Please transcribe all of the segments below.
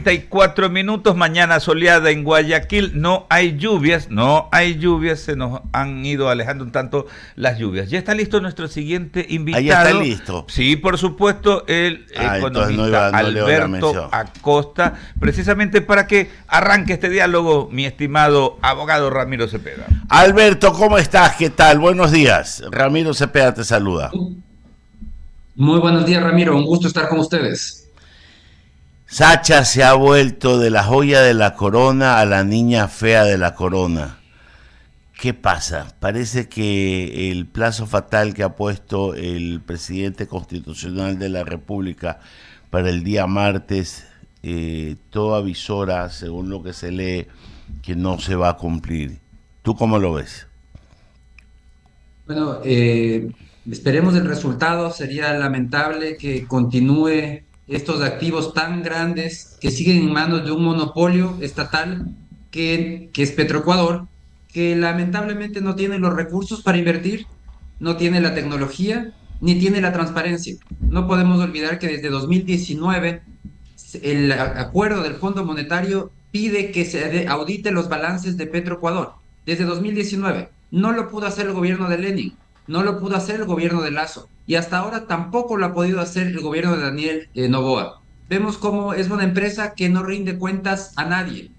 8:34. Mañana soleada en Guayaquil. No hay lluvias, se nos han ido alejando un tanto las lluvias. Ya está listo nuestro siguiente invitado. Ahí está listo. Sí, por supuesto, el economista Alberto Acosta, precisamente para que arranque este diálogo, mi estimado abogado Ramiro Cepeda. Alberto, ¿cómo estás? ¿Qué tal? Buenos días. Ramiro Cepeda te saluda. Muy buenos días, Ramiro. Un gusto estar con ustedes. Sacha se ha vuelto de la joya de la corona a la niña fea de la corona. ¿Qué pasa? Parece que el plazo fatal que ha puesto el presidente constitucional de la República para el día martes, todo avisora, según lo que se lee, que no se va a cumplir. ¿Tú cómo lo ves? Bueno, esperemos el resultado. Sería lamentable que continúe estos activos tan grandes que siguen en manos de un monopolio estatal que es Petroecuador, que lamentablemente no tiene los recursos para invertir, no tiene la tecnología, ni tiene la transparencia. No podemos olvidar que desde 2019 el acuerdo del Fondo Monetario pide que se audite los balances de Petroecuador. Desde 2019 no lo pudo hacer el gobierno de Lenin, no lo pudo hacer el gobierno de Lasso, y hasta ahora tampoco lo ha podido hacer el gobierno de Daniel Noboa. Vemos cómo es una empresa que no rinde cuentas a nadie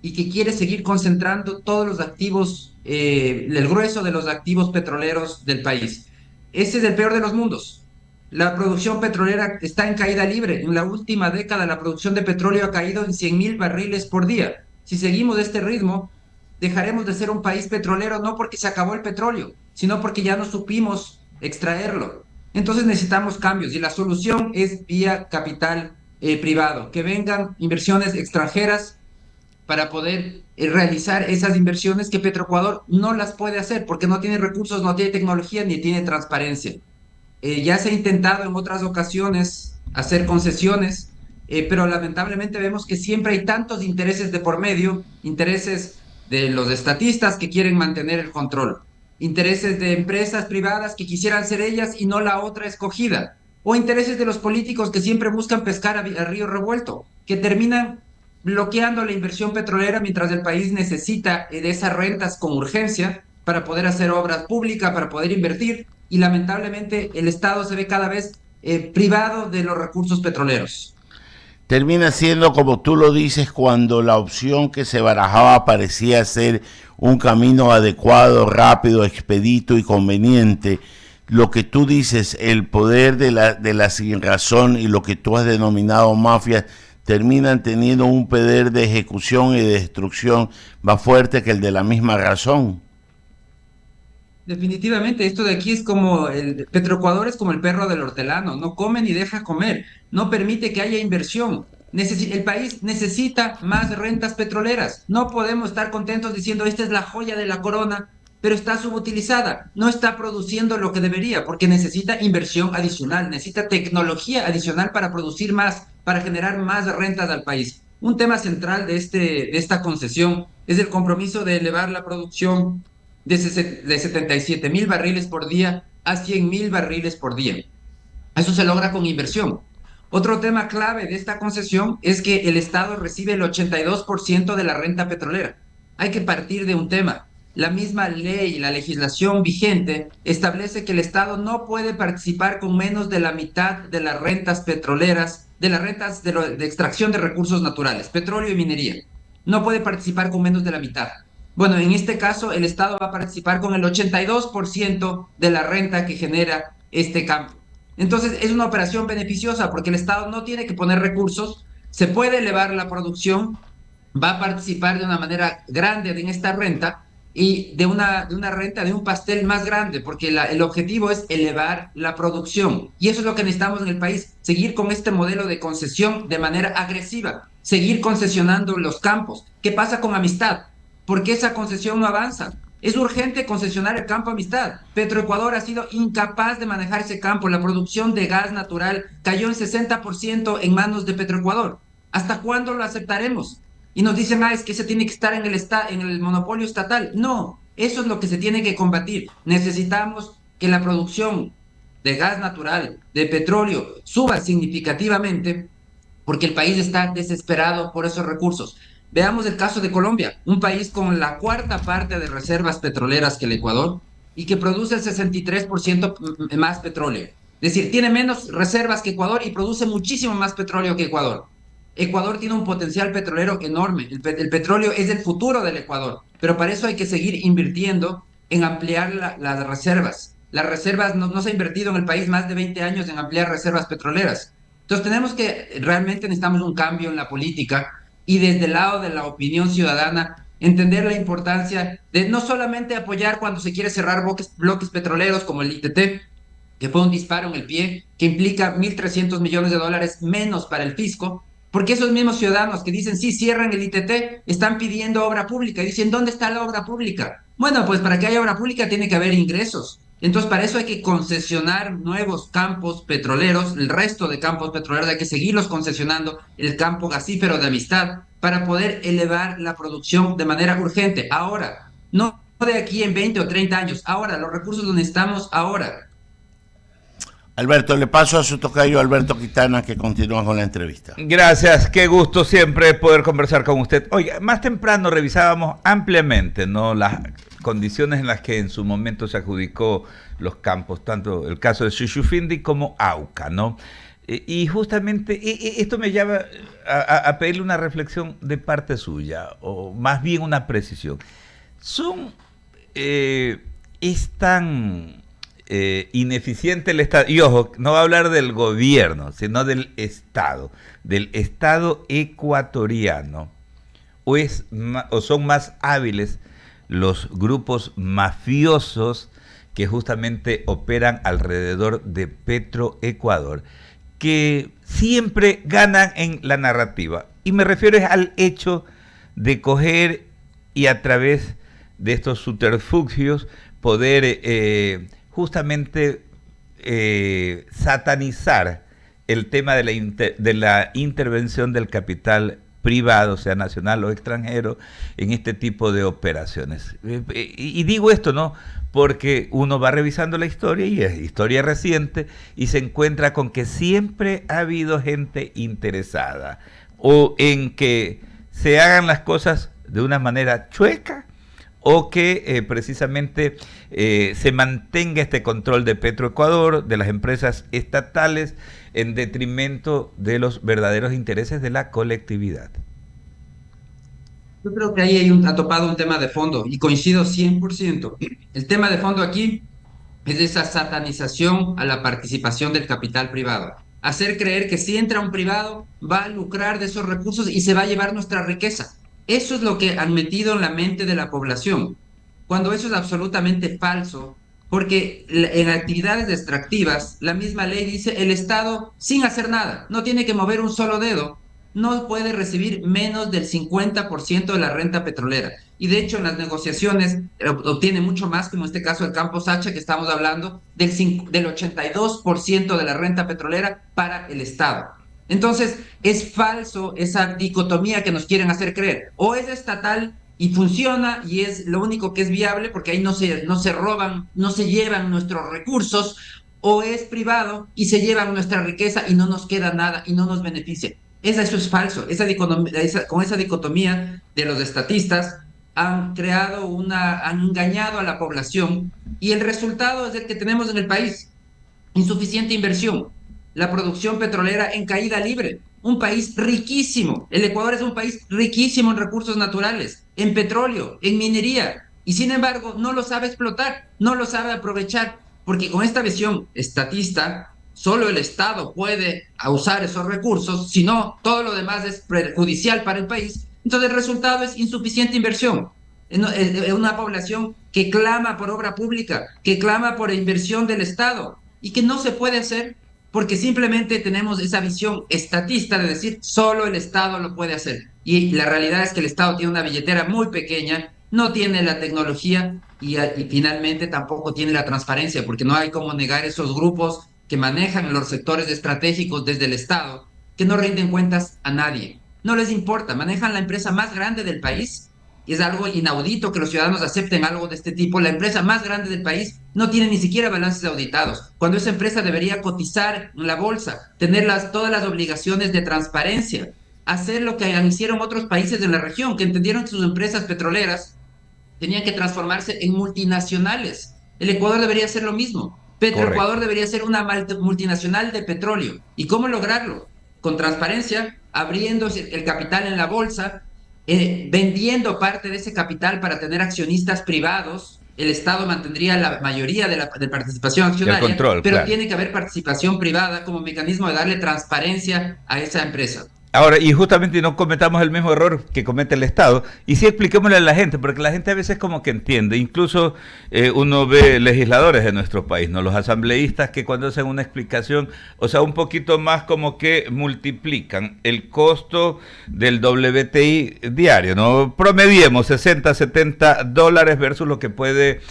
y que quiere seguir concentrando todos los activos, el grueso de los activos petroleros del país. Ese es el peor de los mundos. La producción petrolera está en caída libre. En la última década la producción de petróleo ha caído en 100.000 barriles por día. Si seguimos este ritmo, dejaremos de ser un país petrolero, no porque se acabó el petróleo, sino porque ya no supimos extraerlo. Entonces necesitamos cambios y la solución es vía capital privado, que vengan inversiones extranjeras para poder realizar esas inversiones que Petroecuador no las puede hacer porque no tiene recursos, no tiene tecnología ni tiene transparencia. Ya se ha intentado en otras ocasiones hacer concesiones, pero lamentablemente vemos que siempre hay tantos intereses de por medio, intereses de los estatistas que quieren mantener el control, intereses de empresas privadas que quisieran ser ellas y no la otra escogida, o intereses de los políticos que siempre buscan pescar a río revuelto, que terminan bloqueando la inversión petrolera mientras el país necesita de esas rentas con urgencia para poder hacer obras públicas, para poder invertir, y lamentablemente el Estado se ve cada vez privado de los recursos petroleros. Termina siendo, como tú lo dices, cuando la opción que se barajaba parecía ser un camino adecuado, rápido, expedito y conveniente. Lo que tú dices, el poder de la sinrazón y lo que tú has denominado mafias, terminan teniendo un poder de ejecución y de destrucción más fuerte que el de la misma razón. Definitivamente, esto de aquí es como el Petroecuador es como el perro del hortelano, no come ni deja comer, no permite que haya inversión. El país necesita más rentas petroleras. No podemos estar contentos diciendo esta es la joya de la corona, pero está subutilizada, no está produciendo lo que debería, porque necesita inversión adicional, necesita tecnología adicional para producir más, para generar más rentas al país. Un tema central de esta concesión es el compromiso de elevar la producción de 77.000 barriles por día a 100.000 barriles por día. Eso se logra con inversión. Otro tema clave de esta concesión es que el Estado recibe el 82% de la renta petrolera. Hay que partir de un tema. La misma ley y la legislación vigente establece que el Estado no puede participar con menos de la mitad de las rentas petroleras, de las rentas de extracción de recursos naturales, petróleo y minería. No puede participar con menos de la mitad. Bueno, en este caso el Estado va a participar con el 82% de la renta que genera este campo. Entonces es una operación beneficiosa porque el Estado no tiene que poner recursos, se puede elevar la producción, va a participar de una manera grande en esta renta y de una renta de un pastel más grande, porque el objetivo es elevar la producción. Y eso es lo que necesitamos en el país, seguir con este modelo de concesión de manera agresiva, seguir concesionando los campos. ¿Qué pasa con Amistad? ¿Por qué esa concesión no avanza? Es urgente concesionar el campo Amistad. Petroecuador ha sido incapaz de manejar ese campo. La producción de gas natural cayó en 60% en manos de Petroecuador. ¿Hasta cuándo lo aceptaremos? Y nos dicen, es que se tiene que estar en el monopolio estatal. No, eso es lo que se tiene que combatir. Necesitamos que la producción de gas natural, de petróleo, suba significativamente porque el país está desesperado por esos recursos. Veamos el caso de Colombia, un país con la cuarta parte de reservas petroleras que el Ecuador y que produce el 63% más petróleo. Es decir, tiene menos reservas que Ecuador y produce muchísimo más petróleo que Ecuador. Ecuador tiene un potencial petrolero enorme. El petróleo es el futuro del Ecuador, pero para eso hay que seguir invirtiendo en ampliar las reservas. Las reservas no se ha invertido en el país más de 20 años en ampliar reservas petroleras. Entonces tenemos que, realmente necesitamos un cambio en la política y desde el lado de la opinión ciudadana entender la importancia de no solamente apoyar cuando se quiere cerrar bloques petroleros como el ITT, que fue un disparo en el pie, que implica 1.300 millones de dólares menos para el fisco, porque esos mismos ciudadanos que dicen, sí, cierran el ITT, están pidiendo obra pública y dicen, ¿dónde está la obra pública? Bueno, pues para que haya obra pública tiene que haber ingresos. Entonces, para eso hay que concesionar nuevos campos petroleros, el resto de campos petroleros hay que seguirlos concesionando, el campo gasífero de Amistad, para poder elevar la producción de manera urgente. Ahora, no de aquí en 20 o 30 años, ahora, los recursos donde estamos ahora. Alberto, le paso a su tocayo Alberto Quintana, que continúa con la entrevista. Gracias, qué gusto siempre poder conversar con usted. Oiga, más temprano revisábamos ampliamente, ¿no?, las condiciones en las que en su momento se adjudicó los campos, tanto el caso de Shushufindi como Auca, ¿no? Y justamente esto me lleva a pedirle una reflexión de parte suya, o más bien una precisión. Es tan ineficiente el Estado, y ojo, no va a hablar del gobierno, sino del Estado ecuatoriano, o son más hábiles los grupos mafiosos que justamente operan alrededor de Petroecuador, que siempre ganan en la narrativa. Y me refiero al hecho de coger y a través de estos subterfugios poder justamente satanizar el tema de la intervención del capital privado, sea nacional o extranjero, en este tipo de operaciones. Y digo esto, ¿no?, porque uno va revisando la historia, y es historia reciente, y se encuentra con que siempre ha habido gente interesada, o en que se hagan las cosas de una manera chueca, o que precisamente se mantenga este control de Petroecuador, de las empresas estatales, en detrimento de los verdaderos intereses de la colectividad. Yo creo que ahí ha topado un tema de fondo y coincido 100%. El tema de fondo aquí es esa satanización a la participación del capital privado. Hacer creer que si entra un privado va a lucrar de esos recursos y se va a llevar nuestra riqueza. Eso es lo que han metido en la mente de la población, cuando eso es absolutamente falso, porque en actividades extractivas, la misma ley dice, el Estado, sin hacer nada, no tiene que mover un solo dedo, no puede recibir menos del 50% de la renta petrolera. Y de hecho, en las negociaciones obtiene mucho más, como en este caso el Campo Sacha, que estamos hablando, del 82% de la renta petrolera para el Estado. Entonces, es falso esa dicotomía que nos quieren hacer creer. O es estatal y funciona y es lo único que es viable, porque ahí no se roban, no se llevan nuestros recursos, o es privado y se llevan nuestra riqueza y no nos queda nada y no nos beneficia. Eso es falso. Con esa dicotomía de los estatistas han engañado a la población, y el resultado es el que tenemos en el país: insuficiente inversión, la producción petrolera en caída libre, un país riquísimo. El Ecuador es un país riquísimo en recursos naturales, en petróleo, en minería, y sin embargo no lo sabe explotar, no lo sabe aprovechar, porque con esta visión estatista solo el Estado puede usar esos recursos, si no, todo lo demás es perjudicial para el país. Entonces el resultado es insuficiente inversión. Es una población que clama por obra pública, que clama por inversión del Estado, y que no se puede hacer porque simplemente tenemos esa visión estatista de decir solo el Estado lo puede hacer. Y la realidad es que el Estado tiene una billetera muy pequeña, no tiene la tecnología y finalmente tampoco tiene la transparencia, porque no hay cómo negar esos grupos que manejan los sectores estratégicos desde el Estado, que no rinden cuentas a nadie. No les importa, manejan la empresa más grande del país, y es algo inaudito que los ciudadanos acepten algo de este tipo, la empresa más grande del país, no tiene ni siquiera balances auditados, cuando esa empresa debería cotizar en la bolsa, tener todas las obligaciones de transparencia, hacer lo que hicieron otros países de la región, que entendieron que sus empresas petroleras tenían que transformarse en multinacionales. El Ecuador debería hacer lo mismo. Petroecuador Correcto. debería ser una multinacional de petróleo. ¿Y cómo lograrlo? Con transparencia, abriendo el capital en la bolsa, vendiendo parte de ese capital para tener accionistas privados. El Estado mantendría la mayoría de participación El accionaria, control, pero claro. tiene que haber participación privada como mecanismo de darle transparencia a esa empresa. Ahora, y justamente no cometamos el mismo error que comete el Estado, y sí expliquémosle a la gente, porque la gente a veces como que entiende, incluso uno ve legisladores de nuestro país, ¿no? Los asambleístas que cuando hacen una explicación, o sea, un poquito más como que multiplican el costo del WTI diario, ¿no? Promediemos $60, $70 versus lo que puede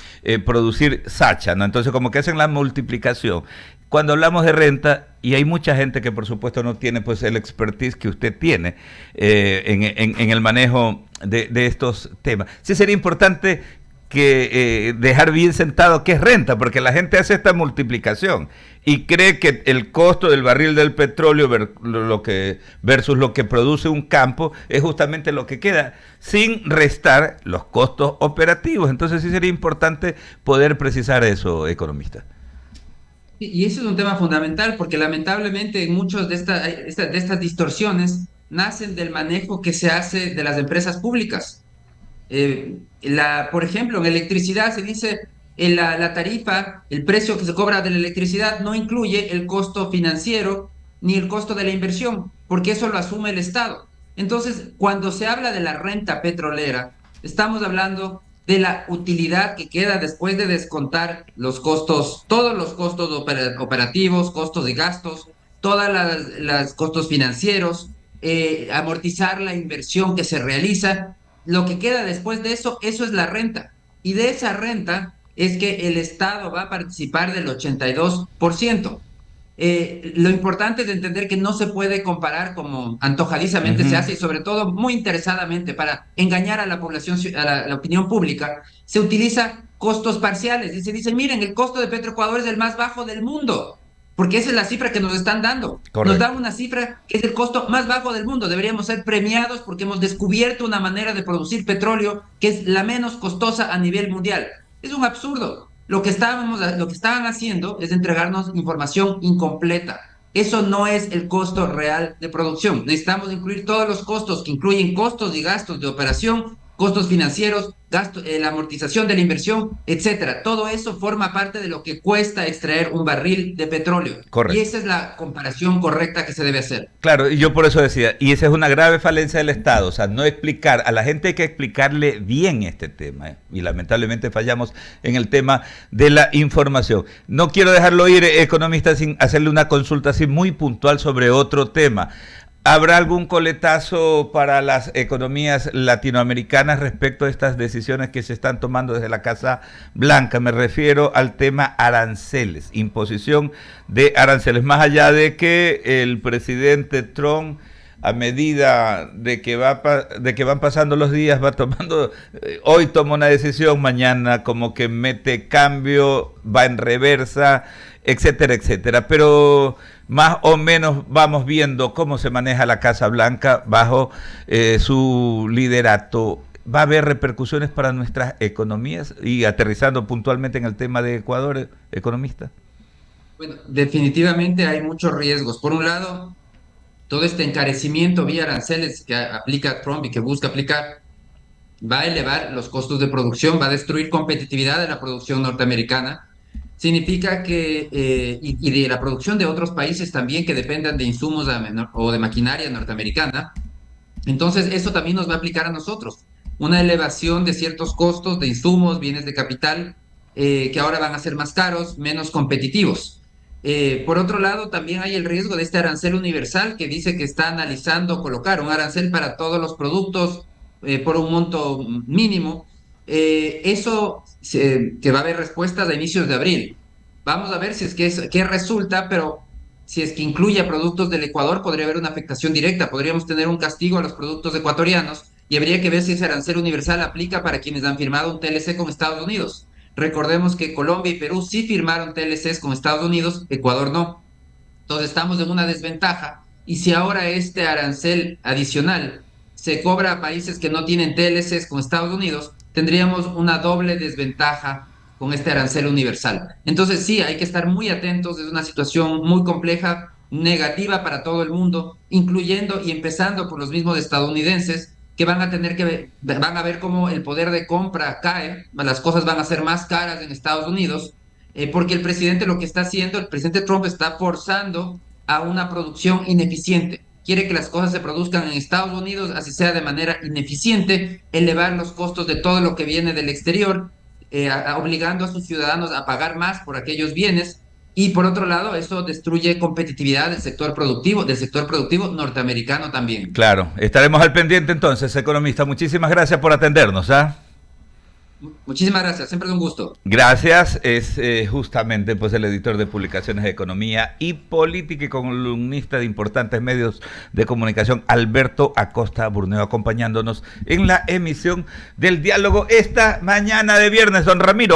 producir Sacha, ¿no? Entonces como que hacen la multiplicación. Cuando hablamos de renta, y hay mucha gente que por supuesto no tiene pues el expertise que usted tiene en el manejo de estos temas, sí sería importante que dejar bien sentado qué es renta, porque la gente hace esta multiplicación y cree que el costo del barril del petróleo versus lo que produce un campo es justamente lo que queda, sin restar los costos operativos. Entonces sí sería importante poder precisar eso, economista. Y eso es un tema fundamental porque lamentablemente muchas de estas distorsiones nacen del manejo que se hace de las empresas públicas. Por ejemplo, en electricidad se dice la tarifa, el precio que se cobra de la electricidad no incluye el costo financiero ni el costo de la inversión, porque eso lo asume el Estado. Entonces, cuando se habla de la renta petrolera, estamos hablando de la utilidad que queda después de descontar los costos, todos los costos operativos, costos de gastos, todas las costos financieros, amortizar la inversión que se realiza. Lo que queda después de eso es la renta. Y de esa renta es que el Estado va a participar del 82%. Lo importante es entender que no se puede comparar como antojadizamente se Ujú. hace y sobre todo muy interesadamente para engañar a la población, la opinión pública, se utiliza costos parciales y se dice, miren, el costo de Petroecuador es el más bajo del mundo, porque esa es la cifra que nos están dando. Nos dan Correcto. una cifra que es el costo más bajo del mundo. Deberíamos ser premiados porque hemos descubierto una manera de producir petróleo que es la menos costosa a nivel mundial. Es un absurdo. Lo que estaban haciendo es entregarnos información incompleta. Eso no es el costo real de producción. Necesitamos incluir todos los costos que incluyen costos y gastos de operación, costos financieros, la amortización de la inversión, etcétera. Todo eso forma parte de lo que cuesta extraer un barril de petróleo. Y Correcto. esa es la comparación correcta que se debe hacer. Claro, y yo por eso decía, y esa es una grave falencia del Estado, o sea, no explicar, a la gente hay que explicarle bien este tema, y lamentablemente fallamos en el tema de la información. No quiero dejarlo ir, economista, sin hacerle una consulta así muy puntual sobre otro tema. ¿Habrá algún coletazo para las economías latinoamericanas respecto a estas decisiones que se están tomando desde la Casa Blanca? Me refiero al tema aranceles, imposición de aranceles, más allá de que el presidente Trump, a medida de que van pasando los días, va tomando, hoy toma una decisión, mañana como que mete cambio, va en reversa, etcétera, etcétera. Pero más o menos vamos viendo cómo se maneja la Casa Blanca bajo su liderato. ¿Va a haber repercusiones para nuestras economías? Y aterrizando puntualmente en el tema de Ecuador, economista. Bueno, definitivamente hay muchos riesgos. Por un lado, todo este encarecimiento vía aranceles que aplica Trump y que busca aplicar va a elevar los costos de producción, va a destruir competitividad de la producción norteamericana. Significa que, y de la producción de otros países también que dependan de insumos o de maquinaria norteamericana. Entonces, eso también nos va a aplicar a nosotros. Una elevación de ciertos costos de insumos, bienes de capital, que ahora van a ser más caros, menos competitivos. Por otro lado, también hay el riesgo de este arancel universal que dice que está analizando colocar un arancel para todos los productos por un monto mínimo. Que va a haber respuestas a inicios de abril. Vamos a ver si es que resulta, pero si es que incluye a productos del Ecuador, podría haber una afectación directa. Podríamos tener un castigo a los productos ecuatorianos y habría que ver si ese arancel universal aplica para quienes han firmado un TLC con Estados Unidos. Recordemos que Colombia y Perú sí firmaron TLCs con Estados Unidos, Ecuador no. Entonces estamos en una desventaja. Y si ahora este arancel adicional se cobra a países que no tienen TLCs con Estados Unidos, tendríamos una doble desventaja con este arancel universal. Entonces sí, hay que estar muy atentos, es una situación muy compleja, negativa para todo el mundo, incluyendo y empezando por los mismos estadounidenses que van a tener van a ver cómo el poder de compra cae, las cosas van a ser más caras en Estados Unidos, porque el presidente lo que está haciendo, el presidente Trump está forzando a una producción ineficiente. Quiere que las cosas se produzcan en Estados Unidos, así sea de manera ineficiente, elevar los costos de todo lo que viene del exterior, obligando a sus ciudadanos a pagar más por aquellos bienes. Y por otro lado, eso destruye competitividad del sector productivo norteamericano también. Claro, estaremos al pendiente entonces, economista. Muchísimas gracias por atendernos, ¿ah? Muchísimas gracias, siempre es un gusto. Gracias, es justamente pues el editor de publicaciones de economía y política y columnista de importantes medios de comunicación, Alberto Acosta Burneo, acompañándonos en la emisión del diálogo esta mañana de viernes. Don Ramiro.